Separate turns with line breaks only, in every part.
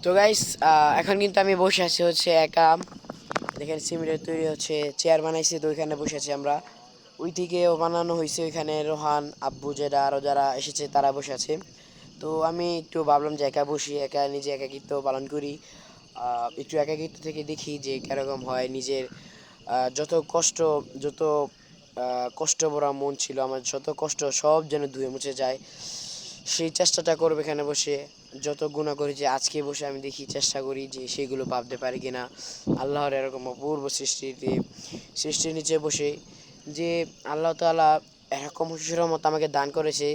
তো গাইস, এখন কিন্তু আমি বসে আছি হচ্ছে একা। দেখেন সিমেন্টের তৈরি হচ্ছে চেয়ার বানাইছে, তো ওইখানে বসে আছি আমরা। ওই দিকেও বানানো হয়েছে, ওইখানে রোহান আব্বু যেটা আরও যারা এসেছে তারা বসে আছে। তো আমি একটু ভাবলাম যে একা বসি, একা নিজে একাকিত্ব পালন করি। একটু একাকিত্ব থেকে দেখি যে কীরকম হয় নিজের। যত কষ্ট, যত কষ্ট ভরা মন ছিল আমার, যত কষ্ট সব যেন ধুয়ে মুছে যায়, সেই চেষ্টাটা করবে এখানে বসে। যত গুণা করি যে আজকে বসে আমি দেখি, চেষ্টা করি যে সেগুলো ভাবতে পারি কিনা আল্লাহর এরকম অপূর্ব সৃষ্টিতে, সৃষ্টির নিচে বসে যে আল্লাহ তাআলা এরকম হুশুর মতো আমাকে দান করেছে,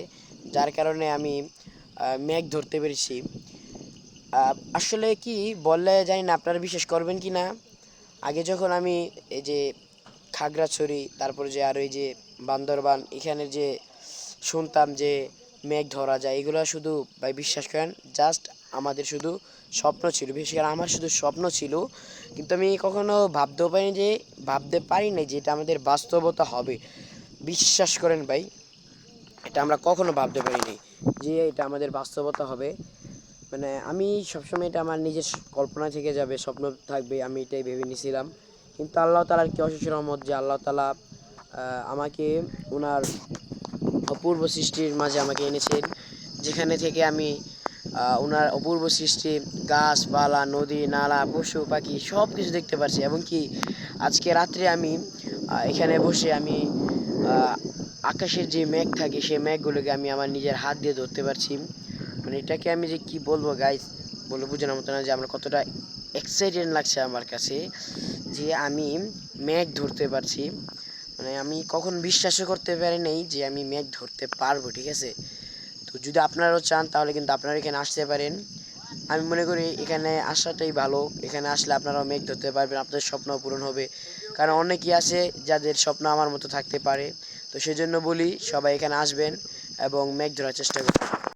যার কারণে আমি মেঘ ধরতে পেরেছি। আসলে কি বললে জানি না আপনারা বিশ্বাস করবেন কি না। আগে যখন আমি এই যে খাগড়াছড়ি, তারপরে যে আরও এই যে বান্দরবান, এখানের যে শুনতাম যে মেঘ ধরা যায়, এগুলো শুধু ভাই বিশ্বাস করেন জাস্ট আমাদের শুধু স্বপ্ন ছিল, বিশেষ করে আমার শুধু স্বপ্ন ছিল। কিন্তু আমি কখনো ভাবতে পারি নাই যে এটা আমাদের বাস্তবতা হবে। বিশ্বাস করেন ভাই, এটা আমরা কখনো ভাবতে পারিনি যে এটা আমাদের বাস্তবতা হবে। মানে আমি সবসময় এটা আমার নিজের কল্পনা থেকে যাবে, স্বপ্ন থাকবে, আমি এটাই ভেবে নিয়েছিলাম। কিন্তু আল্লাহ তালার কি অশেষ রহমত যে আল্লাহ তালা আমাকে ওনার অপূর্ব সৃষ্টির মাঝে আমাকে এনেছেন, যেখানে থেকে আমি ওনার অপূর্ব সৃষ্টি গাছপালা, নদী নালা, পশু পাখি সব কিছু দেখতে পাচ্ছি। এবং কি আজকে রাত্রে আমি এখানে বসে আমি আকাশের যে মেঘ থাকে সেই মেঘগুলোকে আমি আমার নিজের হাত দিয়ে ধরতে পারছি। মানে এটাকে আমি যে কি বলবো গাইস, বলে বোঝানোর মতো না যে আমরা কতটা এক্সাইটেড লাগছে আমার কাছে যে আমি মেঘ ধরতে পারছি। মানে আমি কখন বিশ্বাসও করতে পারি নাই যে আমি মেঘ ধরতে পারবো, ঠিক আছে। তো যদি আপনারাও চান তাহলে কিন্তু আপনারা এখানে আসতে পারেন। আমি মনে করি এখানে আসাটাই ভালো, এখানে আসলে আপনারাও মেঘ ধরতে পারবেন, আপনাদের স্বপ্ন পূরণ হবে। কারণ অনেকেই আছে যাদের স্বপ্ন আমার মতো থাকতে পারে। তো সেজন্য বলি সবাই এখানে আসবেন এবং মেঘ ধরার চেষ্টা করবেন।